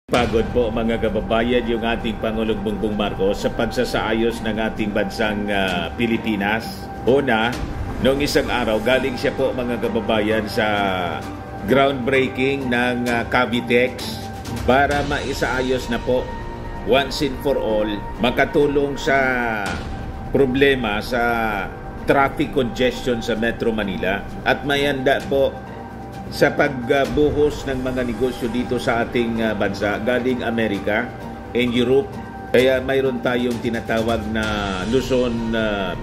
Pagod po mga kababayan yung ating Pangulong Bongbong Marcos sa pagsasaayos ng ating bansang Pilipinas. Una, noong isang araw, galing siya po mga kababayan sa groundbreaking ng Cavitex para maisaayos na po once and for all, makatulong sa problema sa traffic congestion sa Metro Manila at mayanda po sa pagbuhos ng mga negosyo dito sa ating bansa galing Amerika and Europe. Kaya mayroon tayong tinatawag na Luzon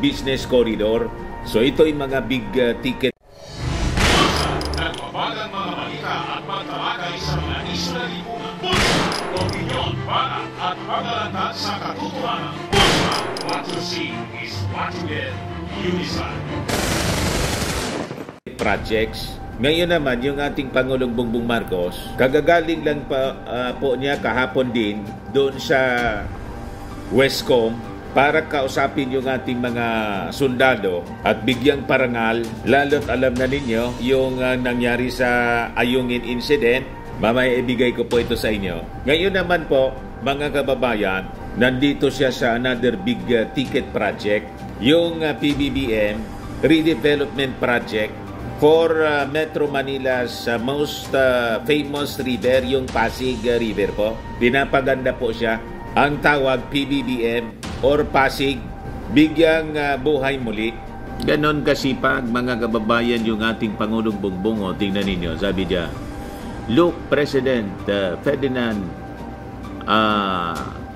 Business Corridor. So ito yung mga big ticket. Nagbabagang mga balita at pagtalakay sa mga isla lipunan. Pulsa, opinyon, para at paglalantad sa katotohanan. Pulsa, what you see is what you get. Unisan. Projects. Ngayon naman, yung ating Pangulong Bongbong Marcos, kagagaling lang po niya kahapon din doon sa Westcom para kausapin yung ating mga sundalo at bigyang parangal. Lalo't alam na ninyo yung nangyari sa Ayungin incident. Mamaya ibigay ko po ito sa inyo. Ngayon naman po, mga kababayan, nandito siya sa another big ticket project, yung PBBM Redevelopment Project for Metro Manila's most famous river, yung Pasig River po. Pinapaganda po siya. Ang tawag PBBM or Pasig, bigyang buhay muli. Ganon kasipag mga kababayan yung ating Pangulong Bongbong. O, tingnan ninyo, sabi niya, look, President Ferdinand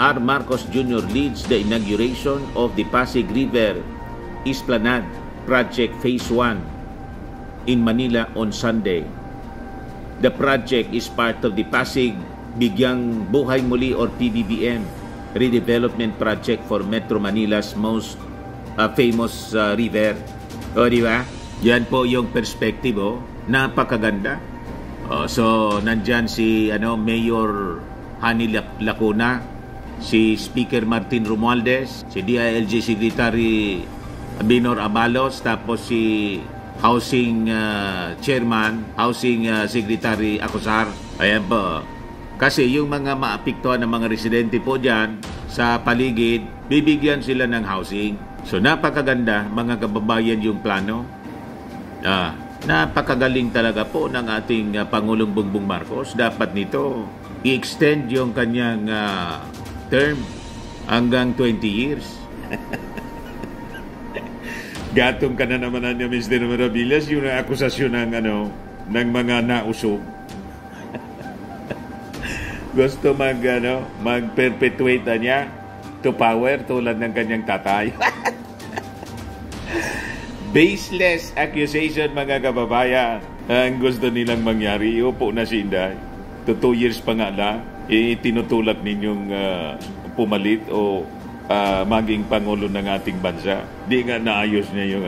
R. Marcos Jr. leads the inauguration of the Pasig River Esplanade Project Phase 1 in Manila on Sunday. The project is part of the Pasig Bigyang Buhay Muli or PBBM Redevelopment Project for Metro Manila's most famous river. O, di ba? Yan po yung perspective, napakaganda. So, nandyan si Mayor Hani Lacuna, si Speaker Martin Romualdez, si DILG Secretary Binor Abalos, tapos si Housing Chairman, Housing Secretary Acosar. Ayan po. Kasi yung mga maapektuhan ng mga residente po dyan sa paligid, bibigyan sila ng housing. So napakaganda mga kababayan yung plano. Napakagaling talaga po ng ating Pangulong Bongbong Marcos. Dapat nito i-extend yung kanyang term hanggang 20 years. Gatong ka na naman niya, Mr. Maravillas, yung akusasyon ng mga nausog. Gusto mag-perpetuate niya to power tulad ng kanyang tatay. Baseless accusation mga kababayan. Ang gusto nilang mangyari, upo na si Inday. To 2 years pa nga lang, tinutulak ninyong pumalit o maging Pangulo ng ating bansa. Di nga naayos niya yung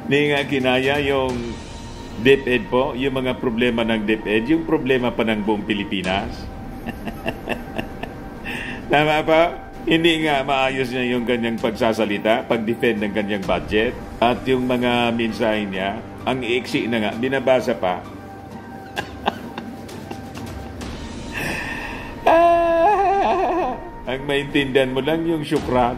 Di nga kinaya yung DepEd po, yung mga problema ng DepEd, yung problema pa ng buong Pilipinas. Tama pa? Hindi nga maayos niya yung kanyang pagsasalita, pag-defend ng kanyang budget, at yung mga mensahe niya, ang iiksi na nga, binabasa pa. Ang maintindihan mo lang yung syukran.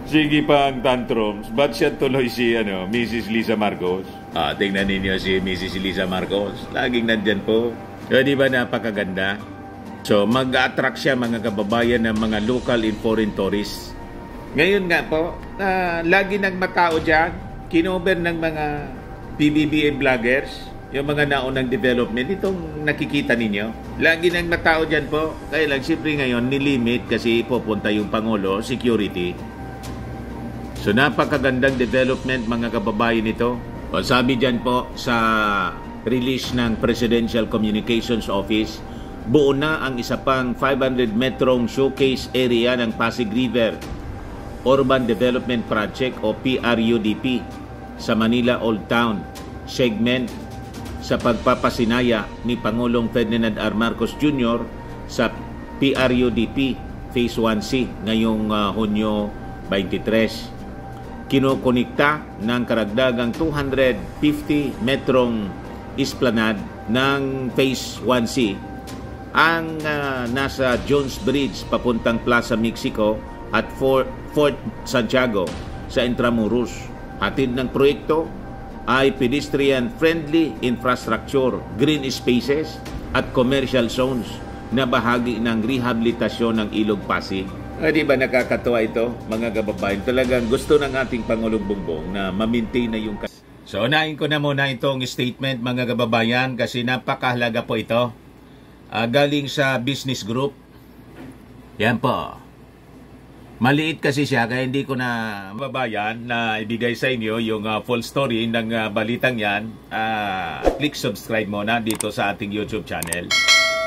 Sige pa ang tantrums. Ba't siya tuloy si Mrs. Lisa Marcos? Tingnan ninyo si Mrs. Lisa Marcos. Laging nandyan po. Di ba napakaganda? So mag-attract siya mga kababayan ng mga local and foreign tourists. Ngayon nga po, lagi nang matao dyan, kinover ng mga PBBM vloggers, yung mga naunang development, itong nakikita ninyo. Lagi nang matao dyan po. Kaya lang, siyempre ngayon, nilimit kasi pupunta yung Pangulo, security. So, napakagandang development, mga kababayan ito. O, sabi dyan po sa release ng Presidential Communications Office, buo na ang isa pang 500 metrong showcase area ng Pasig River Urban Development Project o PRUDP sa Manila Old Town segment sa pagpapasinaya ni Pangulong Ferdinand R. Marcos Jr. sa PRUDP Phase 1C ngayong Hunyo 23. Kinokonekta ng karagdagang 250 metrong esplanade ng Phase 1C ang nasa Jones Bridge papuntang Plaza Mexico at Fort Santiago sa Intramuros. Hatid ng proyekto ay pedestrian-friendly infrastructure, green spaces at commercial zones na bahagi ng rehabilitasyon ng Ilog Pasig. Di ba nakakatuwa ito, mga kababayan? Talagang gusto ng ating Pangulong Bongbong na ma-maintain na yung... So, unahin ko na muna itong statement, mga kababayan, kasi napakahalaga po ito. Galing sa business group. Yan po. Maliit kasi siya, kaya hindi ko na babayan na ibigay sa inyo yung full story ng balitang yan. Click subscribe muna dito sa ating YouTube channel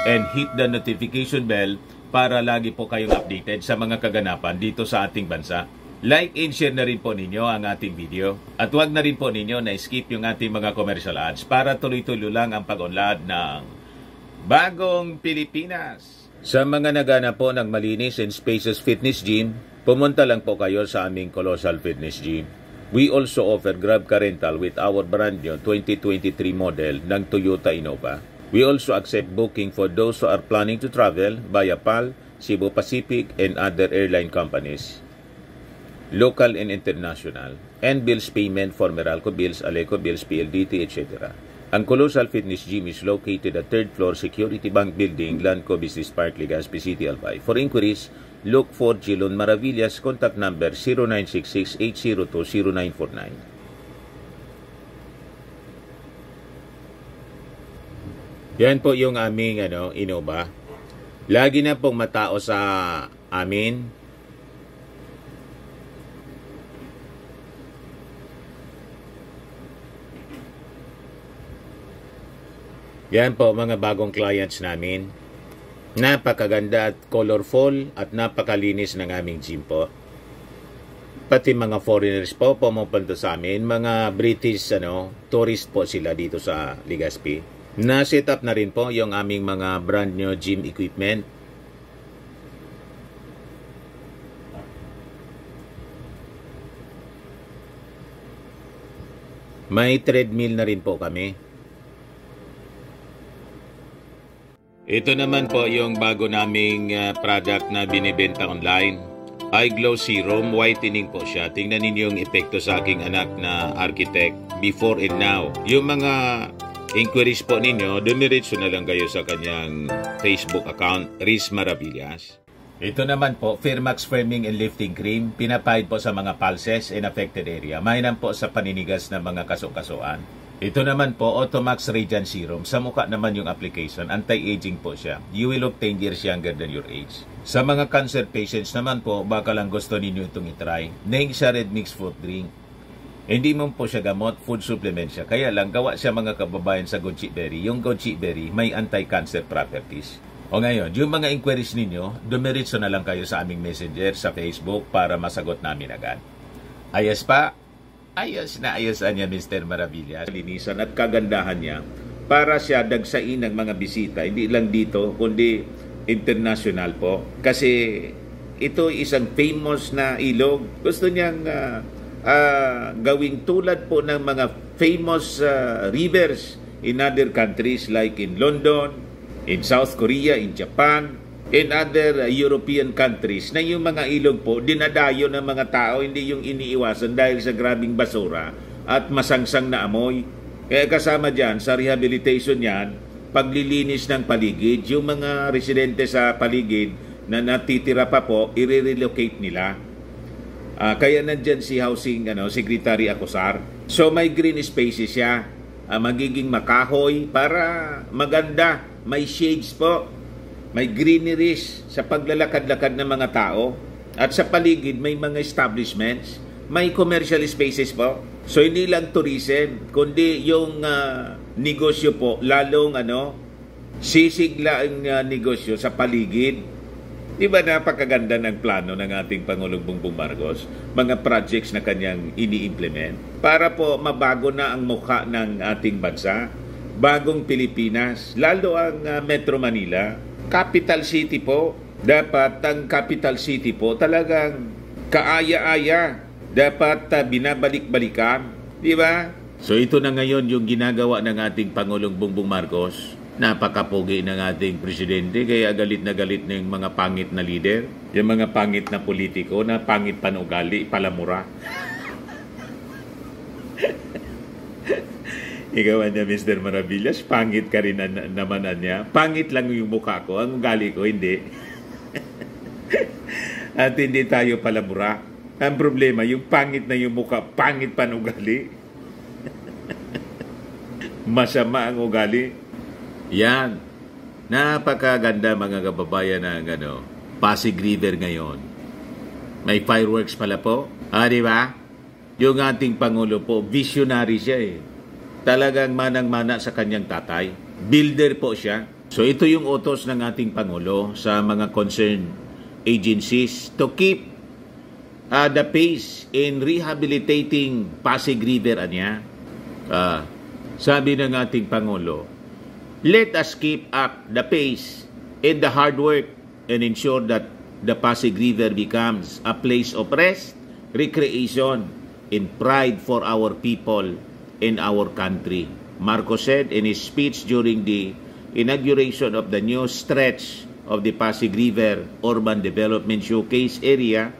and hit the notification bell para lagi po kayong updated sa mga kaganapan dito sa ating bansa. Like and share na rin po ninyo ang ating video. At huwag na rin po ninyo na skip yung ating mga commercial ads para tuloy-tuloy lang ang pag-unlad ng Bagong Pilipinas. Sa mga nagana po ng malinis and spacious fitness gym, pumunta lang po kayo sa aming Colossal Fitness Gym. We also offer Grab Car Rental with our brand new 2023 model ng Toyota Innova. We also accept booking for those who are planning to travel via PAL, Cebu Pacific, and other airline companies, local and international, and bills payment for Meralco Bills, Aleco Bills, PLDT, etc. Ang Colossal Fitness Gym is located at 3rd floor Security Bank Building, Lanco Business Park, Legazpi City, Albay. For inquiries, look for Gilon Maravillas, contact number 0966-802-0949. Yan po yung aming Innova. Lagi na pong matao sa amin. Yan po mga bagong clients namin. Napakaganda at colorful at napakalinis ng aming gym po. Pati mga foreigners po pumupunta sa amin, mga British tourist po sila dito sa Legazpi. Na-set up na rin po yung aming mga brand new gym equipment. May treadmill na rin po kami. Ito naman po yung bago naming product na binibenta online. Eye Glow Serum, whitening po siya. Tingnan ninyo yung epekto sa aking anak na architect before and now. Yung mga inquiries po ninyo, dumiretso na lang kayo sa kanyang Facebook account, Riz Maravillas. Ito naman po, Firmax Firming and Lifting Cream, pinapahid po sa mga pulses and affected area. Mainam po sa paninigas ng mga kaso-kasuan. Ito naman po, Automax Radiant Serum. Sa mukha naman yung application, anti-aging po siya. You will look 10 years younger than your age. Sa mga cancer patients naman po, baka lang gusto ninyo itong itry. Neng siya red mixed fruit drink. Hindi mo po siya gamot, food supplement siya. Kaya lang, gawa siya mga kababayan sa goji berry. Yung goji berry, may anti-cancer properties. O ngayon, yung mga inquiries ninyo, dumiritso na lang kayo sa aming messenger sa Facebook para masagot namin agad. Ayos pa? Ayos na ayosan niya, Mr. Maravillas. Linisan at kagandahan niya para siya dagsain ng mga bisita. Hindi lang dito, kundi international po. Kasi ito isang famous na ilog. Gusto niyang gawing tulad po ng mga famous rivers in other countries like in London, in South Korea, in Japan, in other European countries, na yung mga ilog po, dinadayo ng mga tao, hindi yung iniiwasan dahil sa grabing basura at masangsang na amoy. Kaya kasama dyan, sa rehabilitation yan, paglilinis ng paligid, yung mga residente sa paligid na natitira pa po, i-relocate nila. Kaya nandyan si Housing Secretary Acosar. So may green spaces siya, magiging makahoy para maganda, may shades po. May greeneries sa paglalakad-lakad ng mga tao. At sa paligid, may mga establishments. May commercial spaces po. So, hindi lang tourism, kundi yung negosyo po, lalong sisigla ang negosyo sa paligid. Di ba napakaganda ng plano ng ating Pangulong Bongbong Marcos? Mga projects na kanyang ini-implement para po mabago na ang mukha ng ating bansa. Bagong Pilipinas, lalo ang Metro Manila. Capital City po, dapat ang capital city po talagang kaaya-aya, dapat binabalik-balikan, di ba? So ito na ngayon yung ginagawa ng ating Pangulong Bongbong Marcos. Napakapogi ng ating presidente, kaya galit na yung mga pangit na leader, yung mga pangit na politiko na pangit panugali, palamura. Ikaw niya, Mr. Maravillas, pangit ka rin naman niya. Pangit lang yung mukha ko, ang ugali ko, hindi. At hindi tayo palamura. Ang problema, yung pangit na yung mukha, pangit panugali. Masama ang ugali. Yan. Napakaganda mga kababayan ng Pasig River ngayon. May fireworks pala po. Di ba? Yung ating Pangulo po, visionary siya eh. Talagang manang-mana sa kanyang tatay. Builder po siya. So ito yung utos ng ating Pangulo sa mga concerned agencies to keep the pace in rehabilitating Pasig River niya. Sabi ng ating Pangulo, let us keep up the pace in the hard work and ensure that the Pasig River becomes a place of rest, recreation, and pride for our people and our country. Marcos said in his speech during the inauguration of the new stretch of the Pasig River Urban Development Showcase area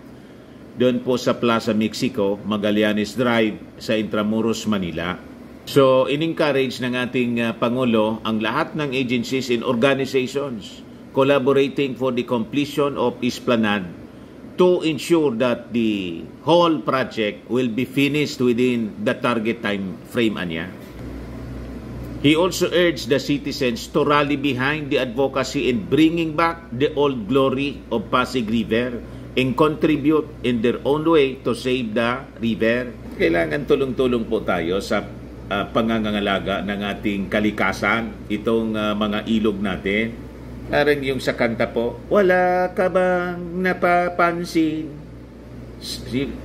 doon po sa Plaza Mexico, Magallanes Drive sa Intramuros, Manila. So, in-encourage ng ating Pangulo ang lahat ng agencies and organizations collaborating for the completion of Esplanade to ensure that the whole project will be finished within the target time frame niya. He also urged the citizens to rally behind the advocacy in bringing back the old glory of Pasig River and contribute in their own way to save the river. Kailangan tulong-tulong po tayo sa pangangalaga ng ating kalikasan, itong mga ilog natin. Parang yung sa kanta po, wala ka bang napapansin?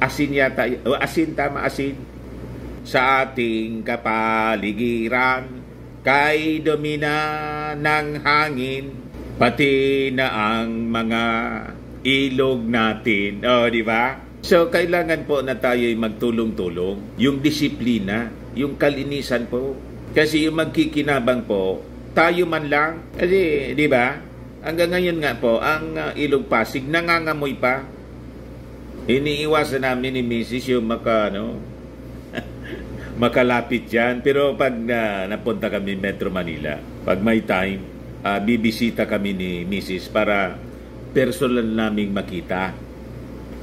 Asin yata, asin, tama, asin. Sa ating kapaligiran, kay domina ng hangin, pati na ang mga ilog natin. Di ba? So, kailangan po na tayo'y magtulong-tulong. Yung disiplina, yung kalinisan po. Kasi yung magkikinabang po, tayo man lang. Kasi, di ba? Hanggang ngayon nga po, ang Ilog Pasig nangangamoy pa. Iniiwasan namin ni Mrs. yung makalapit dyan. Pero pag napunta kami Metro Manila, pag may time, bibisita kami ni Mrs. para personal naming makita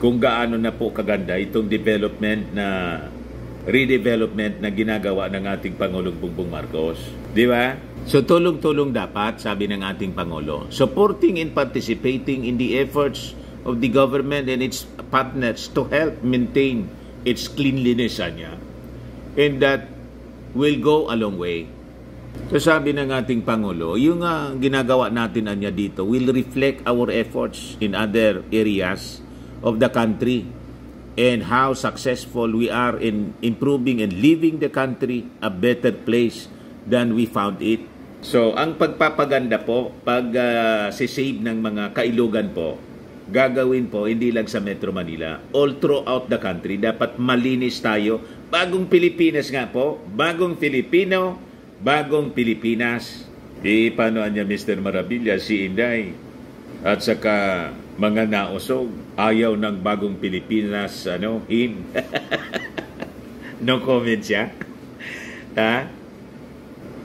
kung gaano na po kaganda itong redevelopment na ginagawa ng ating Pangulong Bongbong Marcos. Di ba? So tulong-tulong dapat, sabi ng ating Pangulo, supporting and participating in the efforts of the government and its partners to help maintain its cleanliness niya. And that will go a long way. So sabi ng ating Pangulo, yung ginagawa natin niya dito will reflect our efforts in other areas of the country and how successful we are in improving and leaving the country a better place than we found it. So, ang pagpapaganda po, sisave ng mga kailugan po, gagawin po hindi lang sa Metro Manila, all throughout the country. Dapat malinis tayo. Bagong Pilipinas nga po, bagong Filipino, bagong Pilipinas. Paano niya Mr. Maravilla, si Inday, at saka mga nausog, ayaw ng bagong Pilipinas, him. No comment siya.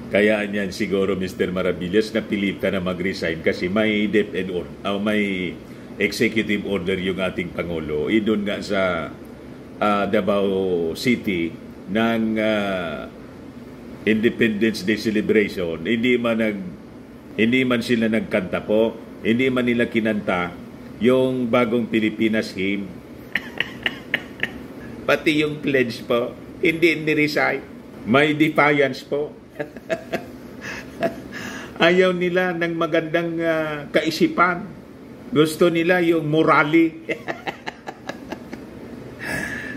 Kaya niyan siguro Mr. Maravillas napilit ka na mag-resign kasi may may executive order yung ating Pangulo. Doon nga sa Davao City ng Independence Day celebration, hindi man sila nagkanta po, hindi man nila kinanta yung bagong Pilipinas hymn. Pati yung pledge po, hindi ni-recite. May defiance po. Ayaw nila ng magandang kaisipan. Gusto nila yung morally.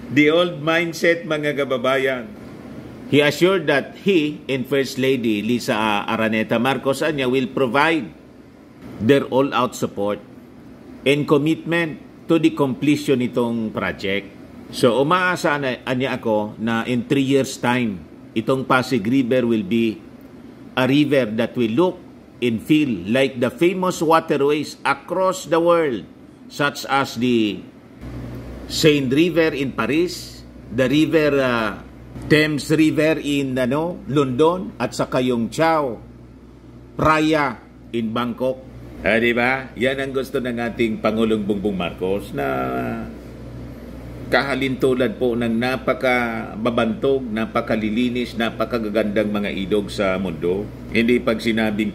The old mindset, mga kababayan. He assured that he and First Lady Lisa Araneta Marcos will provide their all-out support and commitment to the completion nitong project. So umaasa niya ako na in 3 years time itong Pasig River will be a river that will look and feel like the famous waterways across the world, such as the Seine River in Paris, the river Thames River in London, at saka yung Chao Phraya in Bangkok. Di ba? Yan ang gusto ng ating Pangulong Bongbong Marcos, na kahalintulad po ng napakababantog, napakalilinis, napakagagandang mga ilog sa mundo. Hindi pag sinabing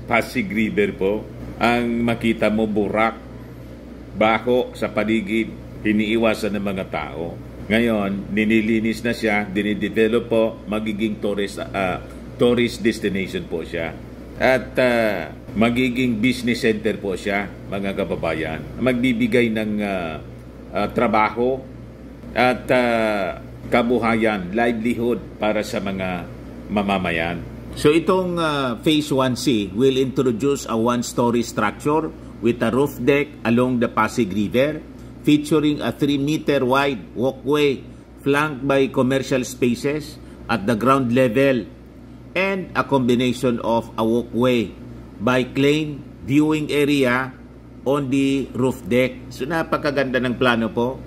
Pasig River po, ang makita mo burak, baho sa paligid, iniiwasan ng mga tao. Ngayon, nililinis na siya, dinidevelop po, magiging tourist destination po siya. At magiging business center po siya, mga kababayan. Magbibigay ng trabaho at kabuhayan, livelihood para sa mga mamamayan. So itong Phase 1C will introduce a one-story structure with a roof deck along the Pasig River, featuring a 3-meter wide walkway flanked by commercial spaces at the ground level, and a combination of a walkway, bike lane, viewing area on the roof deck. So napakaganda ng plano po.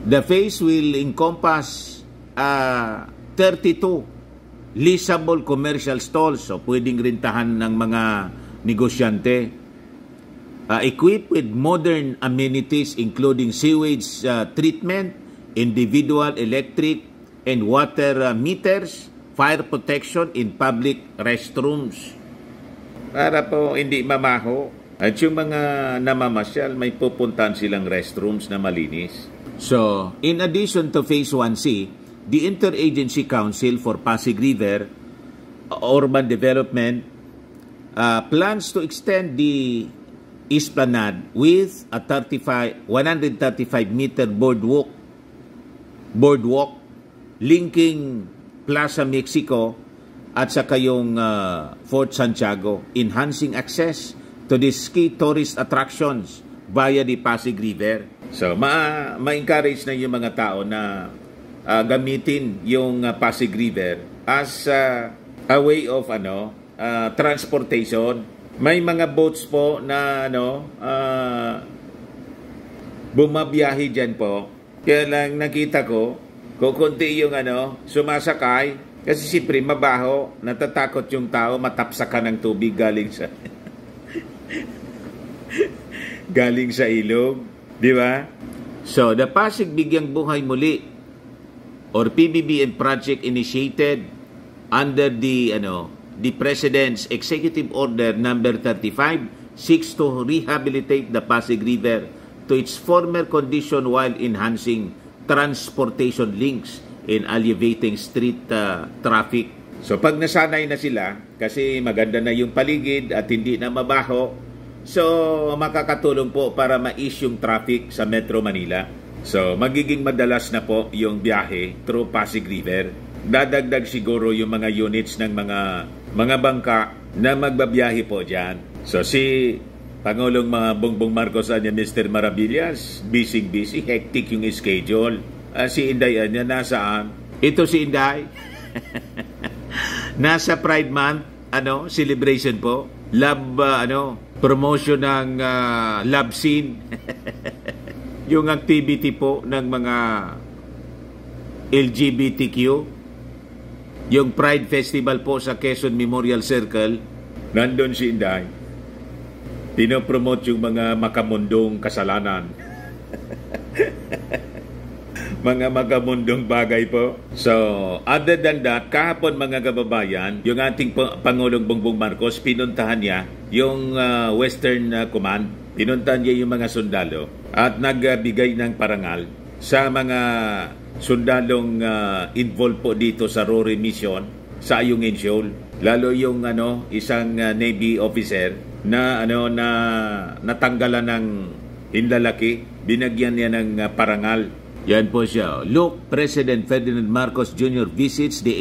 The phase will encompass 32 leasable commercial stalls, so pwedeng rintahan ng mga negosyante, equipped with modern amenities including sewage treatment, individual electric and water meters, fire protection in public restrooms. Para po hindi mamaho. At yung mga namamasyal, may pupuntahan silang restrooms na malinis. So, in addition to Phase 1C, the Interagency Council for Pasig River Urban Development plans to extend the Esplanade with a 135-meter boardwalk linking Plaza Mexico at saka yung Fort Santiago, enhancing access to these key tourist attractions via the Pasig River. So, ma-encourage na yung mga tao na gamitin yung Pasig River as a way of transportation. May mga boats po na bumabiyahe dyan po. Kaya lang nakita ko, kukunti yung sumasakay, kasi siyempre mabaho, natatakot yung tao, matapsakan ng tubig galing sa ilog, di ba? So, the Pasig Bigyang Buhay Muli or PBBM project initiated under the President's Executive Order number 35 seeks to rehabilitate the Pasig River to its former condition while enhancing transportation links and alleviating street traffic. So pag nasanay na sila, kasi maganda na yung paligid at hindi na mabaho, so makakatulong po para ma-ease yung traffic sa Metro Manila. So magiging madalas na po yung biyahe through Pasig River. Dadagdag siguro yung mga units ng mga bangka na magbabiyahe po dyan. So si Pangulong Bongbong Marcos niya, Mr. Maravillas, busy, hectic yung schedule. Si Inday niya nasaan? Ito si Inday. Nasa Pride Month, celebration po. Love, promotion ng love scene. Yung activity po ng mga LGBTQ. Yung Pride Festival po sa Quezon Memorial Circle. Nandun si Inday. Pinopromote yung mga makamundong kasalanan. Mga makamundong bagay po. So, other than that, kahapon mga kababayan, yung ating Pangulong Bongbong Marcos, pinuntahan niya yung Western Command. Pinuntahan niya yung mga sundalo at nagbigay ng parangal sa mga sundalong involved po dito sa Rory Mission sa Ayungin Shoal. Lalo yung isang Navy officer na natanggalan ng hinlalaki, binagyan niya ng parangal. Yan po siya. Look, President Ferdinand Marcos Jr. visits the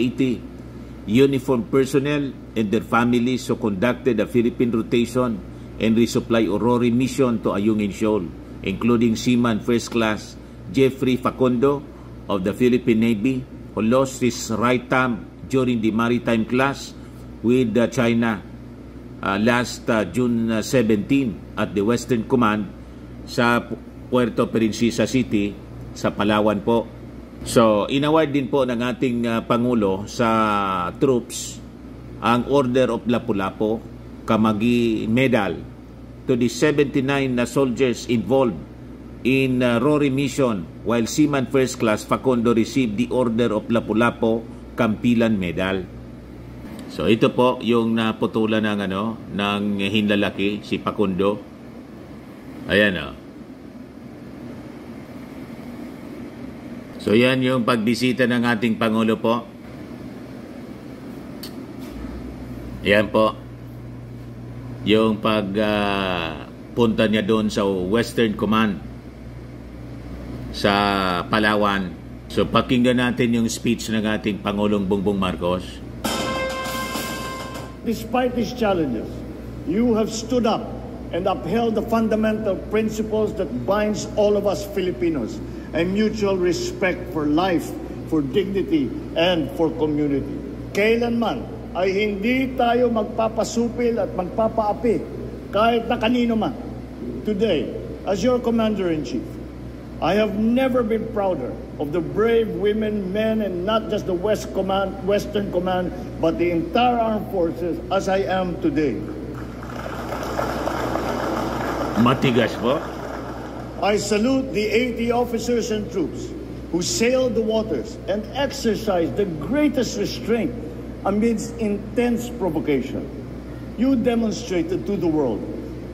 80 uniformed personnel and their families who conducted the Philippine rotation and resupply Aurora mission to Ayungin Shoal, including Seaman First Class Jeffrey Facundo of the Philippine Navy, who lost his right thumb during the maritime clash with China last June 17 at the Western Command sa Puerto Princesa City sa Palawan po. So, inaward din po ng ating Pangulo sa troops ang Order of Lapu-Lapu Kamagi Medal to the 79 na soldiers involved in Rory mission, while Seaman First Class Facundo received the Order of Lapu-Lapu Kampilan Medal. So ito po yung naputulan ng hinlalaki si Facundo. Ayan o. So yan yung pagbisita ng ating Pangulo po. Yan po. Yung pagpunta niya doon sa Western Command sa Palawan. So pakinggan natin yung speech ng ating Pangulong Bongbong Marcos. Despite these challenges, you have stood up and upheld the fundamental principles that binds all of us Filipinos, a mutual respect for life, for dignity, and for community. Kailanman ay hindi tayo magpapasupil at magpapaapi kahit na kanino man. Today, as your Commander-in-Chief, I have never been prouder of the brave women, men, and not just the Western Command, but the entire armed forces as I am today. Matigas po. I salute the 80 officers and troops who sailed the waters and exercised the greatest restraint amidst intense provocation. You demonstrated to the world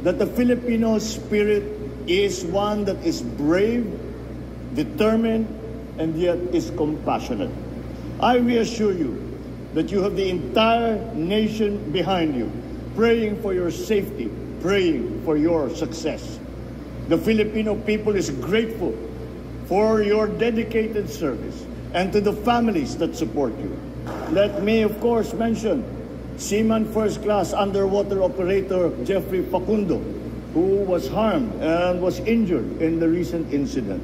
that the Filipino spirit is one that is brave, determined, and yet is compassionate. I reassure you that you have the entire nation behind you, praying for your safety, praying for your success. The Filipino people is grateful for your dedicated service and to the families that support you. Let me, of course, mention Seaman First Class Underwater Operator Jeffrey Facundo, who was harmed and was injured in the recent incident.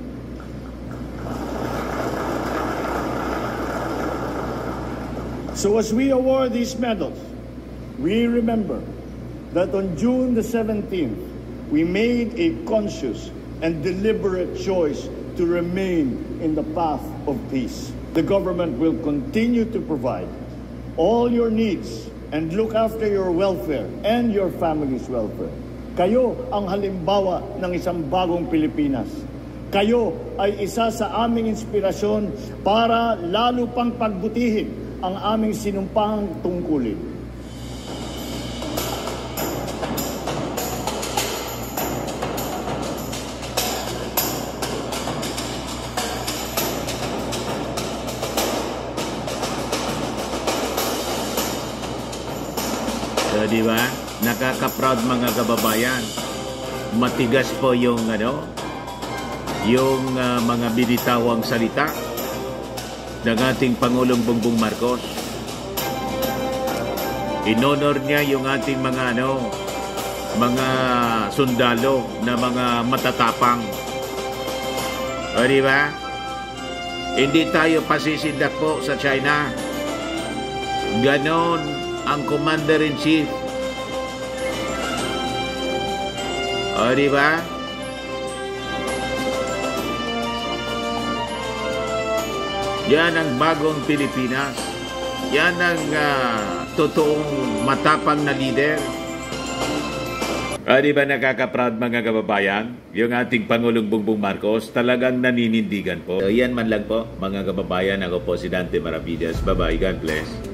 So as we award these medals, we remember that on June the 17th, we made a conscious and deliberate choice to remain in the path of peace. The government will continue to provide all your needs and look after your welfare and your family's welfare. Kayo ang halimbawa ng isang bagong Pilipinas. Kayo ay isa sa aming inspirasyon para lalo pang pagbutihin ang aming sinumpang tungkulin. So, di ba? Nakaka-proud mga kababayan. Matigas po yung mga binitawang salita ng ating Pangulong Bongbong Marcos. Inonor niya yung ating mga sundalo na mga matatapang. O, di ba? Hindi tayo pasisindak po sa China. Ganon ang Commander-in-Chief. O, di ba? Yan ang bagong Pilipinas. Yan ang totoong matapang na leader. O, di ba nakaka-proud mga kababayan? Yung ating Pangulong Bongbong Marcos talagang naninindigan po. So, yan man lang po mga kababayan. Ako po si Dante Maravillas. Bye-bye. God bless.